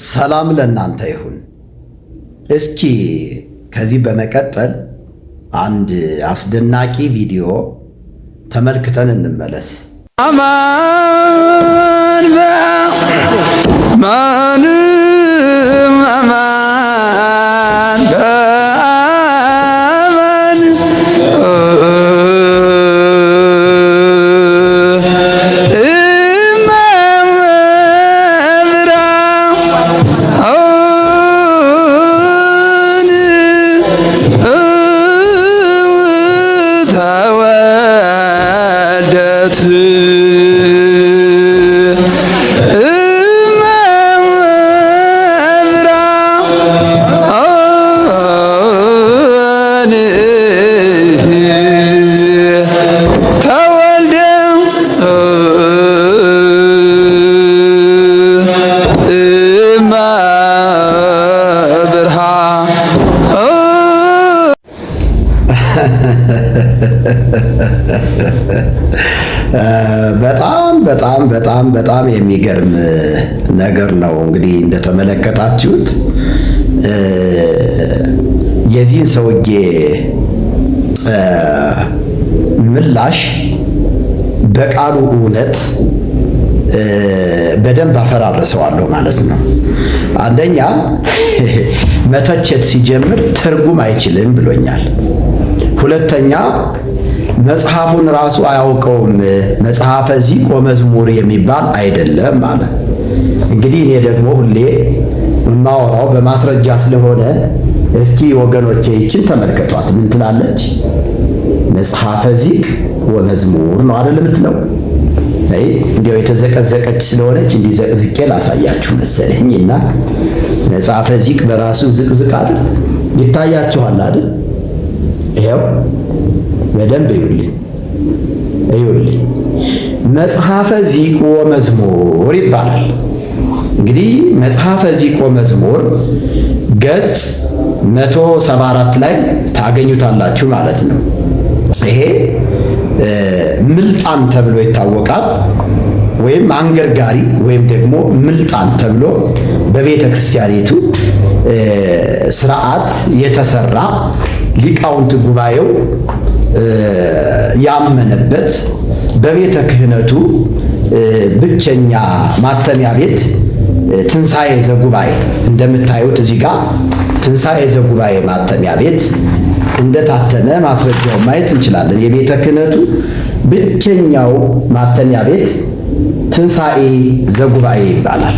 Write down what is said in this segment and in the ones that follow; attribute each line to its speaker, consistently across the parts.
Speaker 1: ሰላም ለእናንተ ይሁን። እስኪ ከዚህ በመቀጠል አንድ አስደናቂ ቪዲዮ ተመልክተን እንመለስ።
Speaker 2: አማን በአማን አማን በአማን ተወልደት
Speaker 1: በጣም የሚገርም ነገር ነው። እንግዲህ እንደተመለከታችሁት የዚህን ሰውዬ ምላሽ በቃሉ እውነት በደንብ አፈራርሰዋለሁ ማለት ነው። አንደኛ መተቸት ሲጀምር ትርጉም አይችልም ብሎኛል። ሁለተኛ መጽሐፉን ራሱ አያውቀውም፣ መጽሐፈ ዚቅ ወመዝሙር የሚባል አይደለም ማለት። እንግዲህ እኔ ደግሞ ሁሌ የማወራው በማስረጃ ስለሆነ እስኪ ወገኖቼ ይችን ተመልከቷት። ምን ትላለች? መጽሐፈ ዚቅ ወመዝሙር ነው አይደል የምትለው? እንዲያው የተዘቀዘቀች ስለሆነች እንዲዘቅዝቄ ላሳያችሁ መሰለኝና መጽሐፈ ዚቅ በራሱ ዝቅዝቅ አይደል? ይታያችኋል አይደል? ይሄው በደንብ እዩልኝ። መጽሐፈ ዚቅ ወመዝሙር ይባላል። እንግዲህ መጽሐፈ ዚቅ ወመዝሙር ገጽ 174 ላይ ታገኙታላችሁ ማለት ነው። ይሄ ምልጣን ተብሎ ይታወቃል፣ ወይም አንገርጋሪ ወይም ደግሞ ምልጣን ተብሎ በቤተ ክርስቲያኒቱ ስርዓት የተሰራ ሊቃውንት ጉባኤው ያመነበት በቤተ ክህነቱ ብቸኛ ማተሚያ ቤት ትንሣኤ ዘጉባኤ እንደምታዩት እዚህ ጋር ትንሣኤ ዘጉባኤ ማተሚያ ቤት እንደታተመ ማስረጃውን ማየት እንችላለን። የቤተ ክህነቱ ብቸኛው ማተሚያ ቤት ትንሣኤ ዘጉባኤ ይባላል።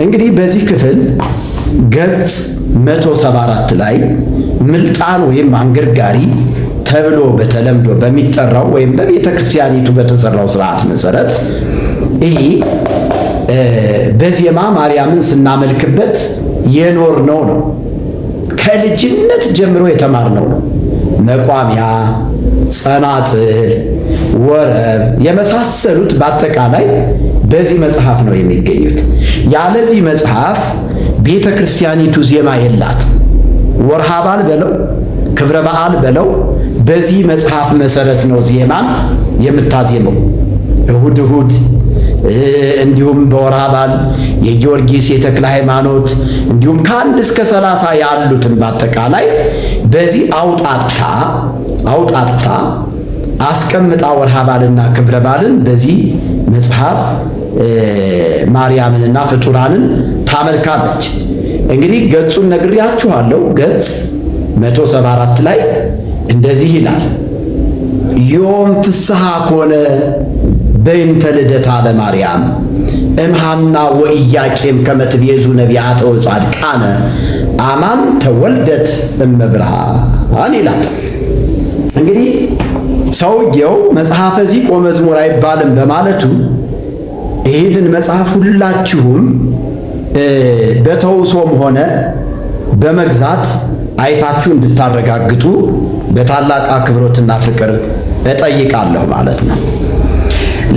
Speaker 1: እንግዲህ በዚህ ክፍል ገጽ 174 ላይ ምልጣን ወይም አንገርጋሪ ተብሎ በተለምዶ በሚጠራው ወይም በቤተ ክርስቲያኒቱ በተሰራው ስርዓት መሰረት ይሄ በዜማ ማርያምን ስናመልክበት የኖርነው ነው። ከልጅነት ጀምሮ የተማርነው ነው። መቋሚያ፣ ጸናጽል፣ ወረብ የመሳሰሉት በአጠቃላይ በዚህ መጽሐፍ ነው የሚገኙት። ያለዚህ መጽሐፍ ቤተ ክርስቲያኒቱ ዜማ የላት። ወርሃ በዓል በለው ክብረ በዓል በለው በዚህ መጽሐፍ መሰረት ነው ዜማን የምታዜመው። እሁድ እሁድ እንዲሁም በወርሃ በዓል የጊዮርጊስ የተክለ ሃይማኖት እንዲሁም ከ1 እስከ 30 ያሉትን በአጠቃላይ በዚህ አውጣጥታ አስቀምጣ ወርሃ በዓልና ክብረ በዓልን በዚህ መጽሐፍ ማርያምንና ፍጡራንን ታመልካለች። እንግዲህ ገጹን ነግሬያችኋለሁ። ገጽ 174 ላይ እንደዚህ ይላል። ዮም ፍስሐ ኮነ በእንተ ልደታ ለማርያም እምሃና ወኢያቄም ከመ ትቤዙ ነቢያተ ወጻድቃነ አማን ተወልደት እመብርሃን ይላል። እንግዲህ ሰውየው መጽሐፈ ዚቅ ወመዝሙር አይባልም በማለቱ ይህንን መጽሐፍ ሁላችሁም በተውሶም ሆነ በመግዛት አይታችሁ እንድታረጋግጡ በታላቅ አክብሮትና ፍቅር እጠይቃለሁ ማለት ነው።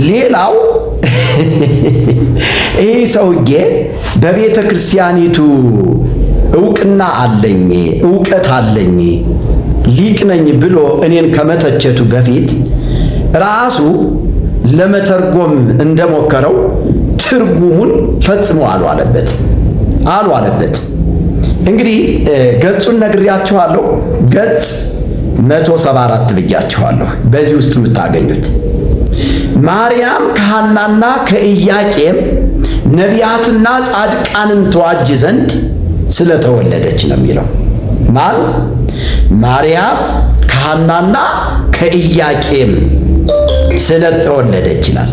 Speaker 1: ሌላው ይህ ሰውዬ በቤተ ክርስቲያኒቱ ዕውቅና አለኝ ዕውቀት አለኝ ሊቅ ነኝ ብሎ እኔን ከመተቸቱ በፊት ራሱ ለመተርጎም እንደሞከረው ትርጉሙን ፈጽሞ አልዋለበት፣ አሉ አለበት። እንግዲህ ገጹን ነግሬያችኋለሁ። ገጽ 174 ብያችኋለሁ። በዚህ ውስጥ የምታገኙት ማርያም ከሐናና ከኢያቄም ነቢያትና ጻድቃንን ተዋጅ ዘንድ ስለተወለደች ነው የሚለው። ማን? ማርያም ከሐናና ከኢያቄም ስለተወለደች ይላል።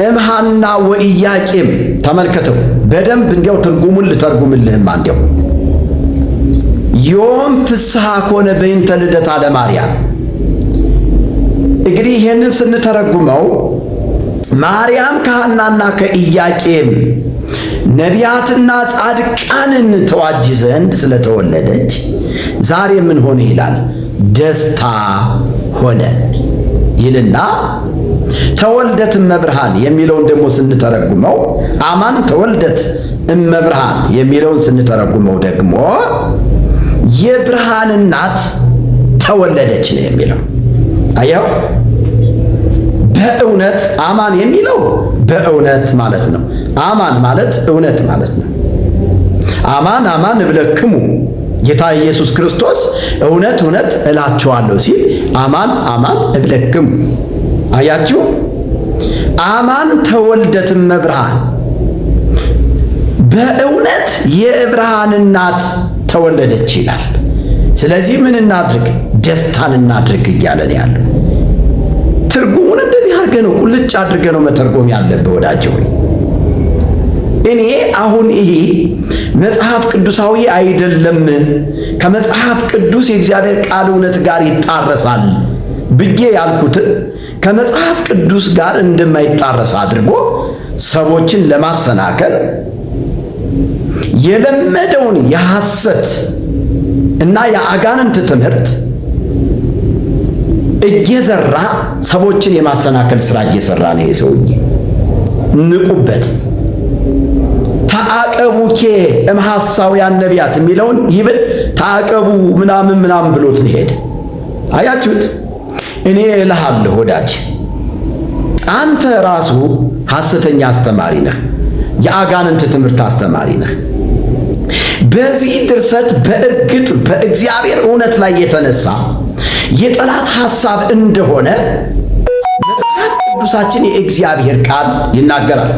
Speaker 1: እምሐና ወኢያቄም ተመልከተው በደንብ እንዲያው ትርጉሙን ልተርጉምልህም አንዲያው ዮም ፍስሐ ኮነ በእንተ ልደታ ለማርያም። እንግዲህ ይሄንን ስንተረጉመው ማርያም ከሐናና ከኢያቄም ነቢያትና ጻድቃንን ተዋጅ ዘንድ ስለተወለደች ዛሬ ምን ሆነ ይላል? ደስታ ሆነ ይልና ተወልደት እመብርሃን የሚለውን ደግሞ ስንተረጉመው አማን ተወልደት እመብርሃን የሚለውን ስንተረጉመው ደግሞ የብርሃን እናት ተወለደች ነው የሚለው። አያው በእውነት አማን የሚለው በእውነት ማለት ነው። አማን ማለት እውነት ማለት ነው። አማን አማን እብለክሙ ጌታ ኢየሱስ ክርስቶስ እውነት እውነት እላችኋለሁ ሲል አማን አማን እብለክሙ። አያችሁ፣ አማን ተወልደት እመብርሃን በእውነት የብርሃን እናት ተወለደች ይላል። ስለዚህ ምን እናድርግ? ደስታን እናድርግ እያለን ያለው ትርጉሙን እንደዚህ አድርገህ ነው ቁልጭ አድርገህ ነው መተርጎም ያለብህ ወዳጄ ሆይ። እኔ አሁን ይሄ መጽሐፍ ቅዱሳዊ አይደለም፣ ከመጽሐፍ ቅዱስ የእግዚአብሔር ቃል እውነት ጋር ይጣረሳል ብዬ ያልኩትን ከመጽሐፍ ቅዱስ ጋር እንደማይጣረስ አድርጎ ሰዎችን ለማሰናከል የለመደውን የሐሰት እና የአጋንንት ትምህርት እየዘራ ሰዎችን የማሰናከል ስራ እየሰራ ነው ይሄ ሰውዬ። ንቁበት። ተአቀቡኬ እምሐሳውያን ነቢያት የሚለውን ይብል ተአቀቡ ምናምን ምናምን ብሎት ሄደ። አያችሁት? እኔ እልሃለሁ ወዳጅ፣ አንተ ራሱ ሐሰተኛ አስተማሪ ነህ፣ የአጋንንት ትምህርት አስተማሪ ነህ። በዚህ ድርሰት በእርግጥ በእግዚአብሔር እውነት ላይ የተነሳ የጠላት ሐሳብ እንደሆነ መጽሐፍ ቅዱሳችን የእግዚአብሔር ቃል ይናገራል።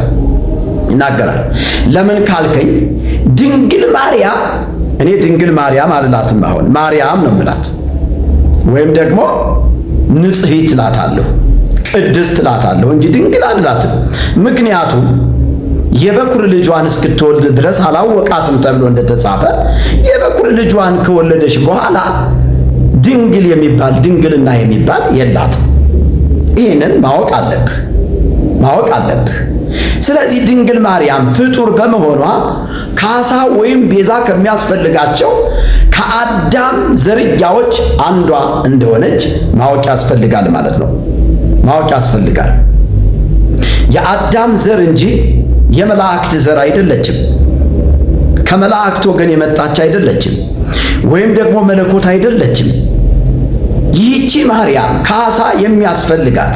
Speaker 1: ለምን ካልከኝ ድንግል ማርያም፣ እኔ ድንግል ማርያም አልላትም፣ አሁን ማርያም ነው የምላት፣ ወይም ደግሞ ንጽሕት እላታለሁ፣ ቅድስት እላታለሁ እንጂ ድንግል አልላትም። ምክንያቱም የበኩር ልጇን እስክትወልድ ድረስ አላወቃትም ተብሎ እንደተጻፈ የበኩር ልጇን ከወለደች በኋላ ድንግል የሚባል ድንግልና የሚባል የላትም። ይህንን ማወቅ አለብህ። ስለዚህ ድንግል ማርያም ፍጡር በመሆኗ ካሳ ወይም ቤዛ ከሚያስፈልጋቸው ከአዳም ዝርያዎች አንዷ እንደሆነች ማወቅ ያስፈልጋል ማለት ነው። ማወቅ ያስፈልጋል። የአዳም ዘር እንጂ የመላእክት ዘር አይደለችም። ከመላእክት ወገን የመጣች አይደለችም። ወይም ደግሞ መለኮት አይደለችም። ይህቺ ማርያም ካሳ የሚያስፈልጋት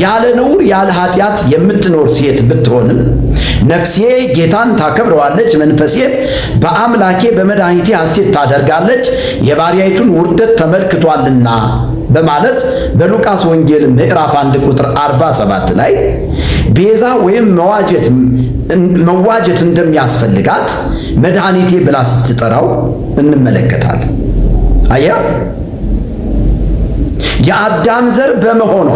Speaker 1: ያለ ነውር ያለ ኃጢአት የምትኖር ሴት ብትሆንም ነፍሴ ጌታን ታከብረዋለች፣ መንፈሴም በአምላኬ በመድኃኒቴ ሐሴት ታደርጋለች፣ የባሪያይቱን ውርደት ተመልክቷልና በማለት በሉቃስ ወንጌል ምዕራፍ 1 ቁጥር 47 ላይ ቤዛ ወይም መዋጀት እንደሚያስፈልጋት መድኃኒቴ ብላ ስትጠራው እንመለከታለን። አያ የአዳም ዘር በመሆኗ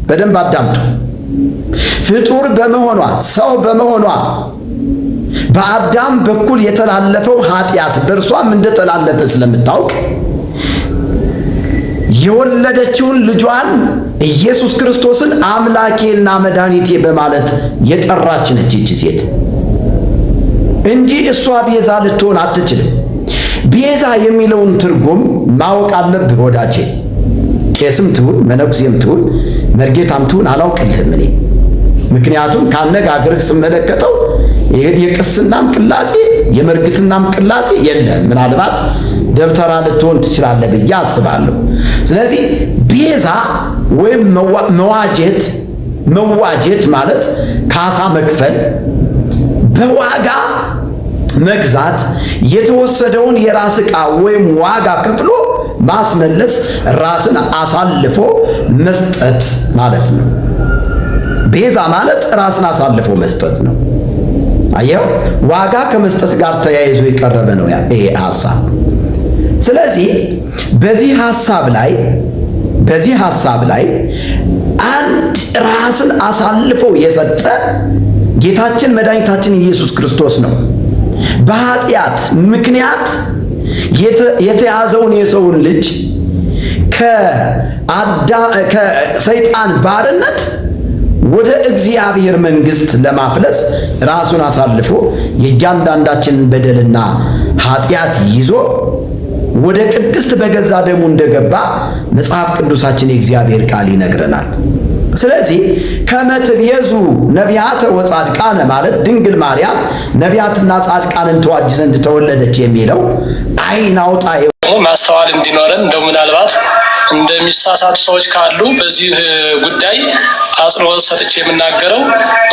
Speaker 1: በደንብ አዳምጡ። ፍጡር በመሆኗ ሰው በመሆኗ በአዳም በኩል የተላለፈው ኃጢአት በእርሷም እንደተላለፈ ስለምታውቅ የወለደችውን ልጇን ኢየሱስ ክርስቶስን አምላኬና መድኃኒቴ በማለት የጠራች ነች ይህች ሴት እንጂ እሷ ቤዛ ልትሆን አትችልም። ቤዛ የሚለውን ትርጉም ማወቅ አለብህ ወዳጄ። ቄስም ትሁን መነኩሴም ትሁን መርጌታም ትሁን አላውቅልህም እኔ። ምክንያቱም ካነጋገርህ ስመለከተው የቅስናም ቅላጼ የመርግትናም ቅላጼ የለም። ምናልባት ደብተራ ልትሆን ትችላለህ ብዬ አስባለሁ። ስለዚህ ቤዛ ወይም መዋጀት ማለት ካሳ መክፈል፣ በዋጋ መግዛት የተወሰደውን የራስ ዕቃ ወይም ዋጋ ከፍሎ ማስመለስ ራስን አሳልፎ መስጠት ማለት ነው። ቤዛ ማለት ራስን አሳልፎ መስጠት ነው። አየው፣ ዋጋ ከመስጠት ጋር ተያይዞ የቀረበ ነው ይሄ ሐሳብ። ስለዚህ በዚህ ሐሳብ ላይ አንድ ራስን አሳልፎ የሰጠ ጌታችን መድኃኒታችን ኢየሱስ ክርስቶስ ነው። በኃጢአት ምክንያት የተያዘውን የሰውን ልጅ ከሰይጣን ባርነት ወደ እግዚአብሔር መንግሥት ለማፍለስ ራሱን አሳልፎ የእያንዳንዳችንን በደልና ኃጢአት ይዞ ወደ ቅድስት በገዛ ደሙ እንደገባ መጽሐፍ ቅዱሳችን የእግዚአብሔር ቃል ይነግረናል። ስለዚህ ከመትቤዙ ነቢያተ ወጻድቃነ ማለት ድንግል ማርያም ነቢያትና ጻድቃንን ተዋጅ ዘንድ ተወለደች የሚለው ዓይን አውጣ
Speaker 3: ማስተዋል እንዲኖረን እንደው ምናልባት እንደሚሳሳቱ ሰዎች ካሉ በዚህ ጉዳይ አጽንኦት ሰጥቼ የምናገረው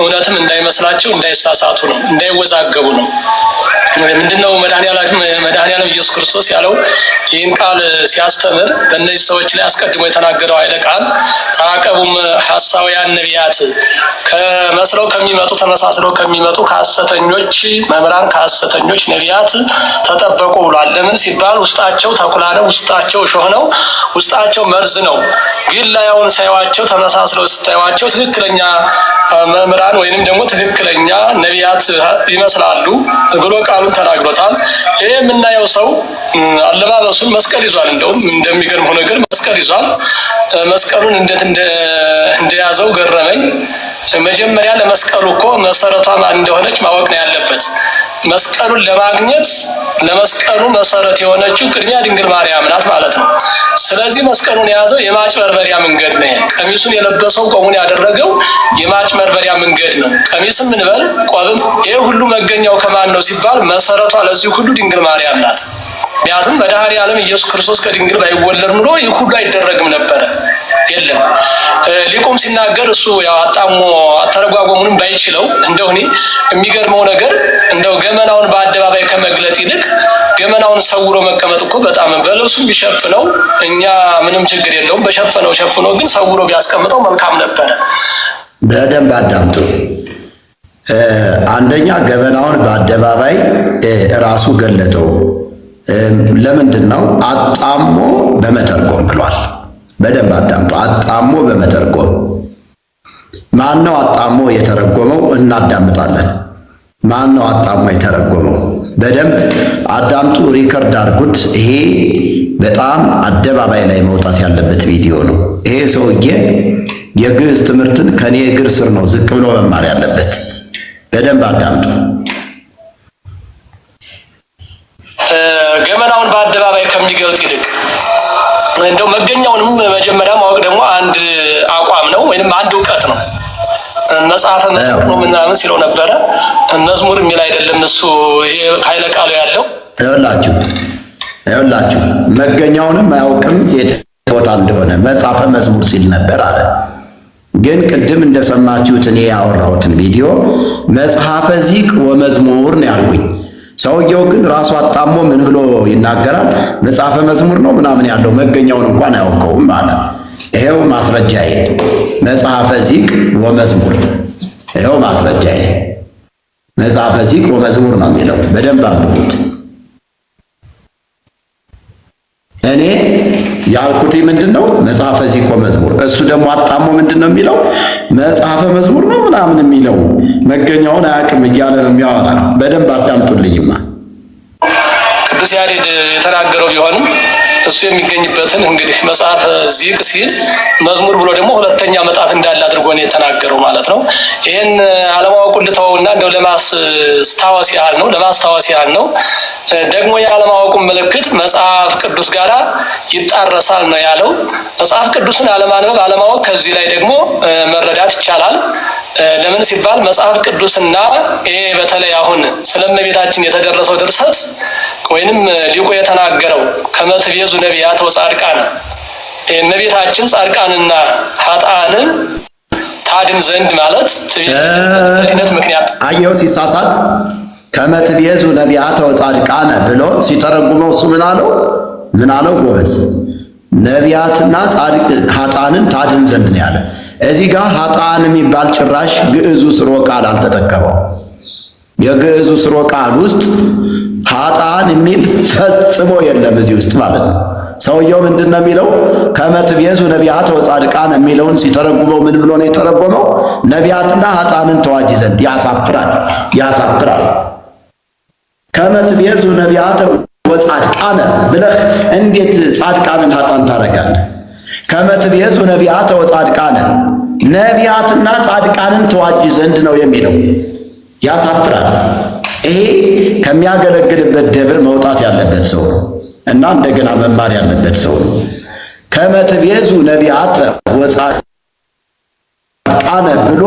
Speaker 3: እውነትም እንዳይመስላቸው እንዳይሳሳቱ ነው፣ እንዳይወዛገቡ ነው። ምንድነው መድኃኔዓለም ኢየሱስ ክርስቶስ ያለው ይህን ቃል ሲያስተምር በእነዚህ ሰዎች ላይ አስቀድሞ የተናገረው ኃይለ ቃል ተዓቀቡም ሐሳውያን ነቢያት ተመሳስለው ከሚመጡ ከሐሰተኞች መምህራን ከሐሰተኞች ነቢያት ተጠበቁ ብሏል። ለምን ሲባል ውስጣቸው ተኩላ ነው፣ ውስጣቸው እሾህ ነው፣ ውስጣቸው መርዝ ነው። ግን ላያውን ሳይዋቸው ተመሳስለው ስታዩዋቸው ትክክለኛ መምህራን ወይንም ደግሞ ትክክለኛ ነቢያት ይመስላሉ ብሎ ቃሉን ተናግሮታል። ይሄ የምናየው ሰው አለባበሱን መስቀል ይዟል። እንደውም እንደሚገርመው ነገር መስቀል ይዟል። መስቀሉን እንዴት እንደያዘው ገረመኝ። መጀመሪያ ለመስቀሉ እኮ መሰረቷ ማን እንደሆነች ማወቅ ነው ያለበት። መስቀሉን ለማግኘት ለመስቀሉ መሰረት የሆነችው ቅድሚያ ድንግል ማርያም ናት ማለት ነው። ስለዚህ መስቀሉን የያዘው የማጭበርበሪያ መንገድ ነው። ቀሚሱን የለበሰው ቆሙን ያደረገው የማጭበርበሪያ መንገድ ነው። ቀሚስም እንበል ቆብም ይሄ ሁሉ መገኛው ከማን ነው ሲባል መሰረቷ ለዚህ ሁሉ ድንግል ማርያም ናት። ምክንያቱም መድኃኔዓለም ኢየሱስ ክርስቶስ ከድንግል ባይወለድ ኑሮ ይህ ሁሉ አይደረግም ነበረ። የለም ሊቁም ሲናገር እሱ ያው አጣሞ አተረጓጎሙንም ባይችለው እንደው እኔ የሚገርመው ነገር እንደው ገመናውን በአደባባይ ከመግለጥ ይልቅ ገመናውን ሰውሮ መቀመጥ እኮ በጣም በልብሱ ቢሸፍነው እኛ ምንም ችግር የለውም። በሸፈነው ሸፍኖ ግን ሰውሮ ቢያስቀምጠው መልካም ነበረ።
Speaker 1: በደንብ አዳምጡ። አንደኛ ገበናውን በአደባባይ ራሱ ገለጠው። ለምንድን ነው? አጣሞ በመተርጎም ብሏል። በደንብ አዳምጡ። አጣሞ በመተርጎም ማን ነው አጣሞ የተረጎመው? እናዳምጣለን። ማን ነው አጣሞ የተረጎመው? በደንብ አዳምጡ፣ ሪከርድ አድርጉት። ይሄ በጣም አደባባይ ላይ መውጣት ያለበት ቪዲዮ ነው። ይሄ ሰውዬ የግዕዝ ትምህርትን ከኔ እግር ስር ነው ዝቅ ብሎ መማር ያለበት። በደንብ አዳምጡ።
Speaker 3: ገመናውን በአደባባይ ከሚገልጥ ይልቅ እንደው መገኛውንም መጀመሪያ ማወቅ ደግሞ አንድ አቋም ነው ወይንም አንድ እውቀት ነው። መጽሐፈ መዝሙር ነው ምናምን ሲለው ነበረ። መዝሙር የሚል አይደለም እሱ። ይሄ ኃይለ ቃሉ ያለው ይኸውላችሁ መገኛውንም አያውቅም የት ቦታ እንደሆነ መጽሐፈ መዝሙር ሲል ነበር አለ። ግን ቅድም እንደሰማችሁት እኔ ያወራሁትን ቪዲዮ መጽሐፈ ዚቅ ወመዝሙር ነው ያልኩኝ። ሰውየው ግን ራሱ አጣሞ ምን ብሎ ይናገራል? መጽሐፈ መዝሙር ነው ምናምን ያለው መገኛውን እንኳን አያውቀውም ማለት። ይሄው ማስረጃዬ መጽሐፈ ዚቅ ወመዝሙር። ይሄው ማስረጃዬ መጽሐፈ ዚቅ ወመዝሙር ነው የሚለው። በደንብ አንብቡት። እኔ ያልኩት ምንድነው? መጽሐፈ ዚቅ ወመዝሙር። እሱ ደግሞ አጣሞ ምንድነው የሚለው? መጽሐፈ መዝሙር ነው ምናምን የሚለው መገኛውን አያውቅም እያለ ነው የሚያወራ። በደንብ አዳምጡልኝማ። ቅዱስ ያሬድ የተናገረው ቢሆንም እሱ የሚገኝበትን እንግዲህ መጽሐፈ ዚቅ ሲል መዝሙር ብሎ ደግሞ ሁለተኛ መጣት እንዳለ አድርጎ ነው የተናገረው ማለት ነው። ይሄን አለማወቁን ልተውና እንደው ለማስታወስ ያህል ነው። ደግሞ የአለማወቁን ምልክት መጽሐፍ ቅዱስ ጋራ ይጣረሳል ነው ያለው። መጽሐፍ ቅዱስን አለማንበብ አለማወቅ ከዚህ ላይ ደግሞ መረዳት ይቻላል። ለምን ሲባል መጽሐፍ ቅዱስና ይሄ በተለይ አሁን ስለ እመቤታችን የተደረሰው ድርሰት ወይንም ሊቁ የተናገረው ከመትቤዙ ነቢያት ወጻድቃን እመቤታችን ጻድቃንና ኃጥአንን ታድን ዘንድ ማለት ለድነት ምክንያት
Speaker 1: አየው ሲሳሳት ከመ ትቤዙ ነቢያተ ወጻድቃነ ብሎ ሲተረጉመው እሱ ምን አለው ጎበዝ? ነቢያትና ጻድቅ ኃጥአንን ታድን ዘንድ ነው ያለ። እዚህ ጋር ኃጥአን የሚባል ጭራሽ ግዕዙ ስርወ ቃል አልተጠቀመው። የግዕዙ ስርወ ቃል ውስጥ ኃጥአን የሚል ፈጽሞ የለም እዚህ ውስጥ ማለት ነው። ሰውየው ምንድነው የሚለው? ከመ ትቤዙ ነቢያተ ወጻድቃነ የሚለውን ሲተረጉመው ምን ብሎ ነው የተረጎመው? ነቢያትና ኃጥአንን ተዋጅ ዘንድ። ያሳፍራል። ከመ ትቤዙ ነቢያተ ወጻድቃነ ብለህ እንዴት ጻድቃንን ኃጥአን ታረጋለህ? ከመ ትቤዙ ነቢያተ ወጻድቃነ ነቢያትና ጻድቃንን ተዋጅ ዘንድ ነው የሚለው። ያሳፍራል። ይሄ ከሚያገለግልበት ደብር መውጣት ያለበት ሰው ነው እና እንደገና መማር ያለበት ሰው ነው። ከመ ትቤዙ ነቢያተ ወጻድቃነ ብሎ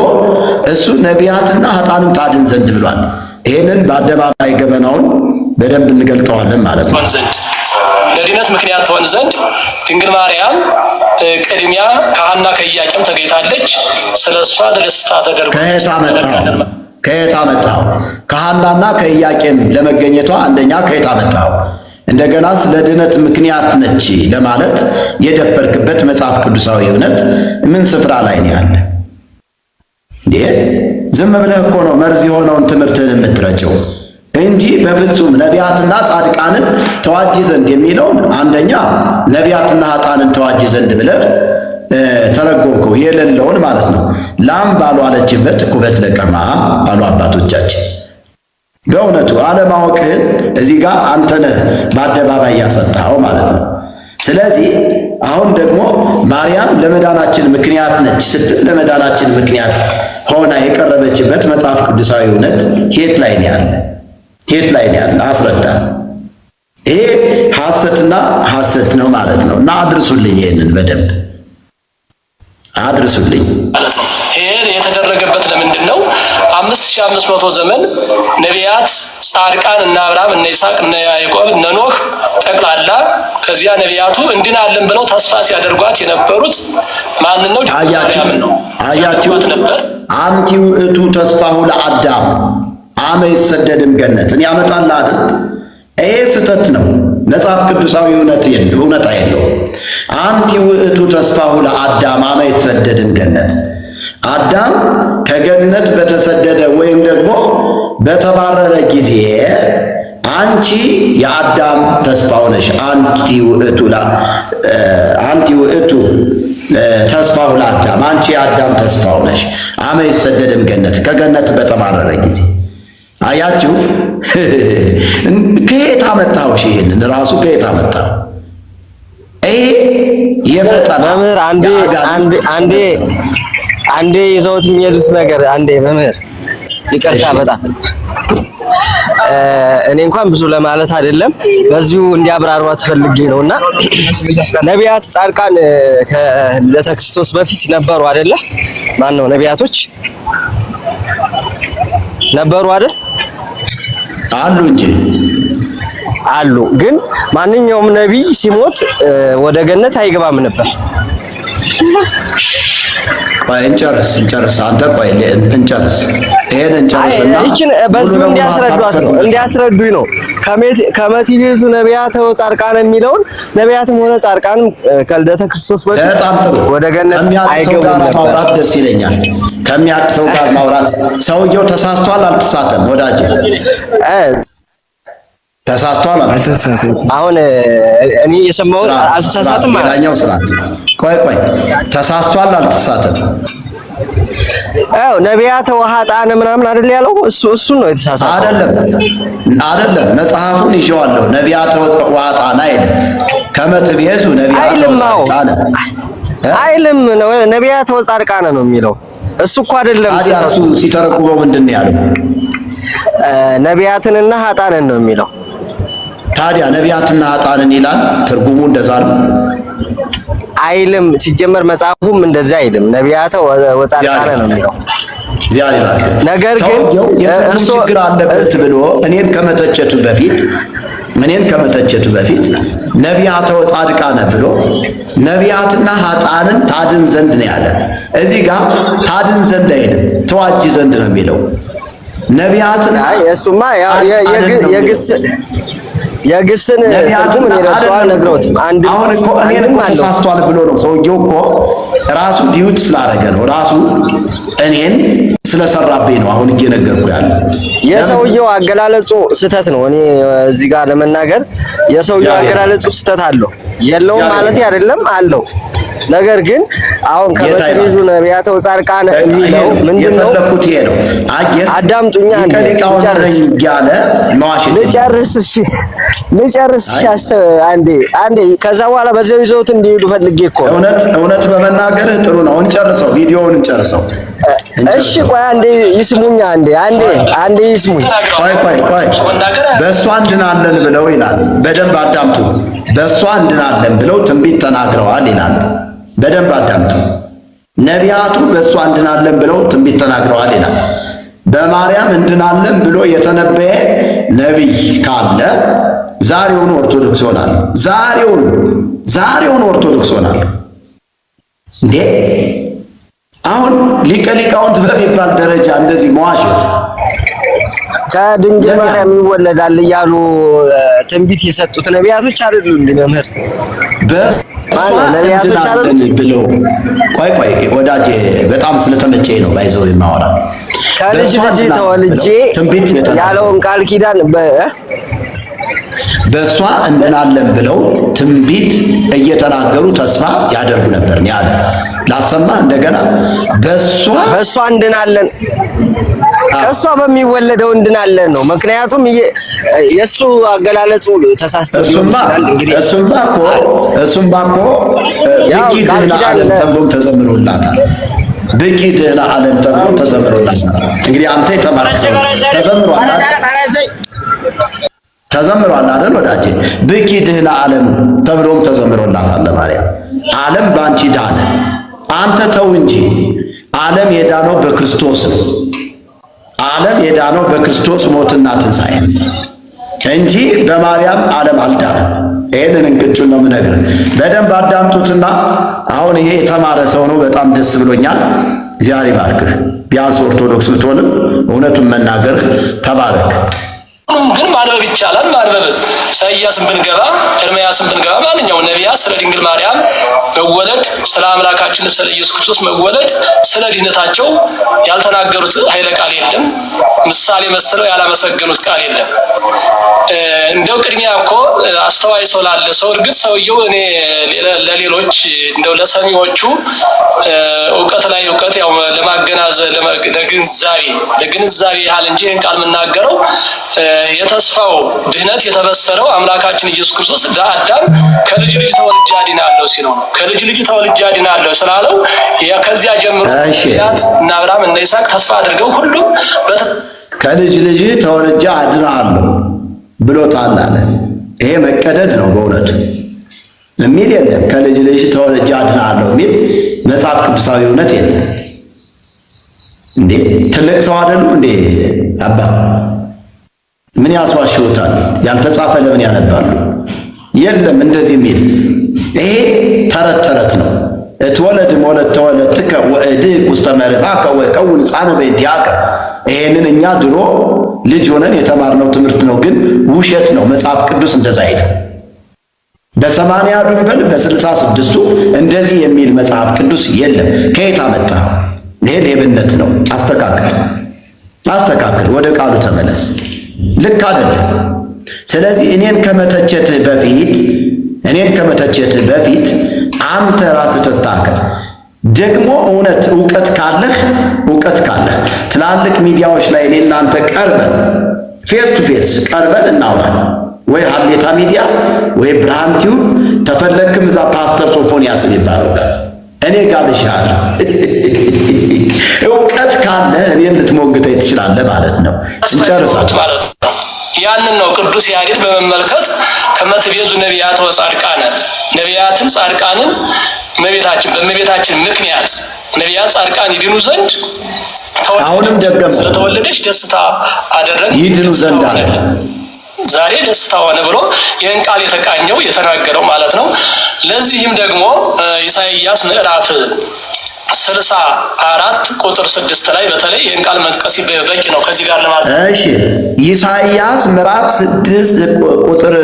Speaker 1: እሱ ነቢያትና ኃጥአንን ታድን ዘንድ ብሏል። ይሄንን በአደባባይ ገበናውን በደንብ እንገልጠዋለን ማለት ነው።
Speaker 3: ለድነት ምክንያት ትሆን ዘንድ ድንግል ማርያም ቅድሚያ ከሐና ከኢያቄም ተገኝታለች። ስለሷ ደስታ ተደርጎ
Speaker 1: ከየት አመጣው? ከሐናና ከኢያቄም ለመገኘቷ አንደኛ ከየት አመጣው? እንደገና ስለ ድነት ምክንያት ነች ለማለት የደፈርክበት መጽሐፍ ቅዱሳዊ እውነት ምን ስፍራ ላይ ነው ያለ? እንዴ ዝም ብለህ እኮ ነው መርዝ የሆነውን ትምህርትን የምትረጨው እንጂ በፍጹም ነቢያትና ጻድቃንን ተዋጅ ዘንድ የሚለውን አንደኛ ነቢያትና ኃጥአንን ተዋጅ ዘንድ ብለህ ተረጎምከው፣ የሌለውን ማለት ነው። ላም ባልዋለችበት ኩበት ለቀማ አሉ አባቶቻችን። በእውነቱ አለማወቅህን እዚህ ጋር አንተ ነህ በአደባባይ ያሰጣኸው ማለት ነው። ስለዚህ አሁን ደግሞ ማርያም ለመዳናችን ምክንያት ነች ስትል ለመዳናችን ምክንያት ሆና የቀረበችበት መጽሐፍ ቅዱሳዊ እውነት የት ላይ ነው ያለ? አስረዳ። ይሄ ሐሰትና ሐሰት ነው ማለት ነው። እና አድርሱልኝ፣ ይሄንን በደንብ አድርሱልኝ
Speaker 3: ማለት ነው። ይሄ የተደረገበት ለምንድን ነው? 5500 ዘመን ነቢያት ጻድቃን እነ አብርሃም እነ ይስሐቅ እነ ያዕቆብ እነ ኖህ ጠቅላላ ከዚያ ነቢያቱ እንድናለን ብለው ተስፋ ሲያደርጓት የነበሩት ማንን ነው?
Speaker 1: አያችሁ ነበር። አንቲ ውእቱ ተስፋሁ ለአዳም አመ ይሰደድም ገነትን ያመጣል አይደል? ይሄ ስህተት ነው። መጽሐፍ ቅዱሳዊ እውነት የለውም። አንቲ ውእቱ ተስፋሁ ለአዳም አመ ይሰደድም ገነት። አዳም ከገነት በተሰደደ ወይም ደግሞ በተባረረ ጊዜ አንቺ የአዳም ተስፋው ነሽ። አንቲ ውእቱ ተስፋው ለአዳም፣ አንቺ የአዳም ተስፋው ነሽ። አመ ይሰደድም ገነት፣ ከገነት በተባረረ ጊዜ። አያችሁ ከየት አመጣው? ይሄንን ራሱ ከየት አመጣው? ይሄ የፈጠራ
Speaker 4: መምህር አንዴ ይዘውት የሚሄዱት ነገር አንዴ መምህር ይቅርታ፣ በጣም እኔ እንኳን ብዙ ለማለት አይደለም፣ በዚሁ እንዲያብራሯት ፈልጌ ነውና ነቢያት ጻድቃን ከልደተ ክርስቶስ በፊት ነበሩ አይደለ? ማን ነው ነቢያቶች ነበሩ አይደል?
Speaker 1: አሉ እንጂ
Speaker 4: አሉ። ግን ማንኛውም ነቢይ ሲሞት ወደ ገነት አይገባም ነበር።
Speaker 1: ቆይ እንጨርስ። አንተ ቆይ እንጨርስ። ይሄን እንጨርስና
Speaker 4: ይችን በዚህ እንዲያስረዱኝ ነው። ከመ ትቤዙ ነቢያተ ወጻድቃነ የሚለውን ነቢያትም ሆነ ጻድቃንም ከልደተ ክርስቶስ በፊት
Speaker 1: በጣም ጥሩ
Speaker 4: ወደ ገነት አይገቡም ነበር።
Speaker 1: ማውራት ደስ ይለኛል። ከሚያውቅ ሰው ጋር ማውራት። ሰውየው ተሳስቷል አልተሳተም? ወዳጄ ተሳስቷል አልተሳተም?
Speaker 4: አሁን እኔ የሰማሁት አልተሳሳትም ማለት
Speaker 1: ሌላኛው ስራት። ቆይ ተሳስቷል አልተሳተም?
Speaker 4: አዎ ነቢያተ ወኃጥአነ ምናምን አይደል ያለው? እሱን ነው የተሳሳተው።
Speaker 1: አይደለም መጽሐፉን ይዤዋለሁ። ነቢያተ ወኃጥአነ አይልም። ከመ ትቤዙ ነቢያተ ወጻድቃነ
Speaker 4: አይልም። ነቢያተ ወጻድቃነ ነው የሚለው። እሱ እኮ አይደለም
Speaker 1: እሱ ሲተረጉመው ምንድን ነው ያለው?
Speaker 4: ነቢያትንና ኃጥአንን ነው የሚለው።
Speaker 1: ታዲያ ነቢያትና ኃጥአንን ይላል። ትርጉሙ እንደዛ ነው
Speaker 4: አይልም። ሲጀመር መጽሐፉም እንደዛ አይልም። ነቢያተ ወጻድቃነ ነው የሚለው። ነገር ግን
Speaker 1: እርሱ ችግር አለበት ብሎ እኔን ከመተቸቱ በፊት ነቢያተ ወጻድቃነ ብሎ ነቢያትና ኃጥአንን ታድን ዘንድ ነው ያለ። እዚህ ጋር ታድን ዘንድ አይልም፣ ተዋጅ ዘንድ ነው የሚለው። ነቢያትን
Speaker 4: እሱማ የግስን ትርጉም እኔ ለእሱ አልነግረውትም።
Speaker 1: አሁን እኮ እኔን እኮ ተሳስቷል ብሎ ነው ሰውየው እኮ ራሱ ዲዩት ስላደረገ ነው ራሱ እኔን ስለሰራብኝ ነው አሁን እየነገርኩ ያለ።
Speaker 4: የሰውየው አገላለጹ ስህተት ነው። እኔ እዚህ ጋር ለመናገር የሰውየው አገላለጹ ስህተት አለው የለውም ማለት አይደለም አለው። ነገር ግን አሁን ከበትሪዙ ነቢያተ ወጻድቃነ የሚለው ምንድነው?
Speaker 1: የፈለኩት ይሄ ነው።
Speaker 4: አዳምጡኛ ልጨርስ አንዴ ከዛ በኋላ በዚያው ይዘውት እንዲሄዱ ፈልጌ እኮ
Speaker 1: እውነት በመናገርህ ጥሩ ነው። እንጨርሰው፣ ቪዲዮውን እንጨርሰው።
Speaker 4: እሺ ቆይ አንዴ ይስሙኛ፣ አንዴ ይስሙኝ።
Speaker 1: ቆይ በእሷ እንድናለን ብለው ይላል። በደንብ አዳምጡ። በእሷ እንድናለን ብለው ትንቢት ተናግረዋል ይላል። በደንብ አዳምጡ። ነቢያቱ በእሷ እንድናለን ብለው ትንቢት ተናግረዋል ይላል። በማርያም እንድናለን ብሎ የተነበየ ነቢይ ካለ ዛሬውን ኦርቶዶክስ ሆናል። ዛሬውን ኦርቶዶክስ ሆናል እንዴ! አሁን ሊቀ ሊቃውንት በሚባል ደረጃ እንደዚህ መዋሸት
Speaker 4: ከድንግል ማርያም ይወለዳል እያሉ ትንቢት የሰጡት ነቢያቶች አይደሉ እንዴ መምህር? ነቢያቶች አይደሉ ብለው
Speaker 1: ቆይ ወዳጄ በጣም ስለተመቸኝ ነው ባይዘው የማወራ
Speaker 4: ከልጅ ተወልጄ ያለውን ቃል ኪዳን
Speaker 1: በእሷ እንድናለን ብለው ትንቢት እየተናገሩ ተስፋ ያደርጉ ነበር ያለ ላሰማ እንደገና
Speaker 4: በእሷ እንድናለን ከሷ በሚወለደው እንድናለን ነው። ምክንያቱም የሱ አገላለጹ ተሳስቶ ይችላል። እንግዲህ
Speaker 1: እሱም ባኮ ይቂድና ዓለም ተብሎ ተዘምሮላታል። በቂድና ዓለም ተብሎ ተዘምሮላታል። እንግዲህ አንተ የተማርከው ተዘምሯል አይደል ወዳጄ? በቂድና ዓለም ተብሎም ተዘምሮላታል ለማርያም። ዓለም ባንቺ ዳነ። አንተ ተው እንጂ ዓለም የዳነው በክርስቶስ ነው። ዓለም የዳነው በክርስቶስ ሞትና ትንሣኤ እንጂ በማርያም ዓለም አልዳነም። ይሄንን እንቅጩን ነው የምነግርህ። በደንብ አዳምጡትና አሁን ይሄ የተማረ ሰው ነው። በጣም ደስ ብሎኛል። እግዚአብሔር ይባርክህ። ቢያንስ ኦርቶዶክስ ብትሆንም እውነቱን መናገርህ ተባረክ።
Speaker 3: ግን ማንበብ ይቻላል። ማንበብ ኢሳይያስን ብንገባ ኤርምያስን ብንገባ ማንኛውም ነቢያት ስለ ድንግል ማርያም መወለድ፣ ስለ አምላካችን ስለ ኢየሱስ ክርስቶስ መወለድ፣ ስለ ድህነታቸው ያልተናገሩት ኃይለ ቃል የለም። ምሳሌ መስለው ያላመሰገኑት ቃል የለም። እንደው ቅድሚያ እኮ አስተዋይ ሰው ላለ ሰው እርግጥ ሰውየው እኔ ለሌሎች እንደው ለሰሚዎቹ እውቀት ላይ እውቀት ያው ለማገናዘብ ለግንዛቤ ያህል እንጂ ይህን ቃል የምናገረው የተስፋው ድህነት የተበሰረው አምላካችን ኢየሱስ ክርስቶስ ለአዳም ከልጅ ልጅ ተወልጄ አድናለሁ ሲለው ነው። ከልጅ ልጅ ተወልጄ አድናለሁ ስላለው ከዚያ ጀምሮ እና አብርሃም እና ይስሐቅ ተስፋ አድርገው ሁሉም
Speaker 1: ከልጅ ልጅ ተወልጄ አድናለሁ ብሎታል አለ። ይሄ መቀደድ ነው በእውነቱ የሚል የለም። ከልጅ ልጅ ተወልጄ አድናለሁ የሚል መጽሐፍ ቅዱሳዊ እውነት የለም። እንዴ ትልቅ ሰው አይደሉ እንዴ አባ? ምን ያስዋሽውታል? ያልተጻፈ ለምን ያነባሉ? የለም እንደዚህ የሚል ይሄ ተረት ነው። እትወለድ ሞለት ተወለድከ ወእድቅ ውስተ መርባከ ወቀውን ሕፃነ በእንቲአከ። ይሄንን እኛ ድሮ ልጅ ሆነን የተማርነው ትምህርት ነው፣ ግን ውሸት ነው። መጽሐፍ ቅዱስ እንደዛ አይደለም። በ80 ድንበል በ66ቱ እንደዚህ የሚል መጽሐፍ ቅዱስ የለም። ከየት አመጣው? ይሄ ሌብነት ነው። አስተካክል፣ ወደ ቃሉ ተመለስ። ልክ አይደለም። ስለዚህ እኔን ከመተቸትህ በፊት አንተ ራስህ ተስተካከል። ደግሞ እውቀት ካለህ ትላልቅ ሚዲያዎች ላይ እኔ እናንተ ቀርበን ፌስ ቱ ፌስ ቀርበን እናውራ። ወይ ሀሌታ ሚዲያ ወይ ብርሃን ቲዩብ ተፈለክም እዛ ፓስተር ሶፎንያስ የሚባለው ጋር እኔ ጋብዣለሁ። እውቀት ካለ እኔን ልትሞግተኝ ትችላለህ ማለት ነው። እንጨርሳለን ማለት ነው።
Speaker 3: ያንን ነው ቅዱስ ያሬድ በመመልከት ከመትቤዙ ነቢያት ወጻድቃነ ነቢያትን ጻድቃንን በእመቤታችን ምክንያት ነቢያት ጻድቃን ይድኑ ዘንድ
Speaker 1: አሁንም ደገመ።
Speaker 3: ስለተወለደች ደስታ አደረገ
Speaker 1: ይድኑ ዘንድ አለ።
Speaker 3: ዛሬ ደስታ ሆነ ብሎ ይህን ቃል የተቃኘው የተናገረው ማለት ነው። ለዚህም ደግሞ ኢሳይያስ ምዕራፍ 64 ቁጥር 6 ላይ በተለይ ይህን ቃል መጥቀስ በቂ ነው ከዚህ ጋር ለማለት።
Speaker 1: እሺ ኢሳይያስ ምዕራፍ 6 ቁጥር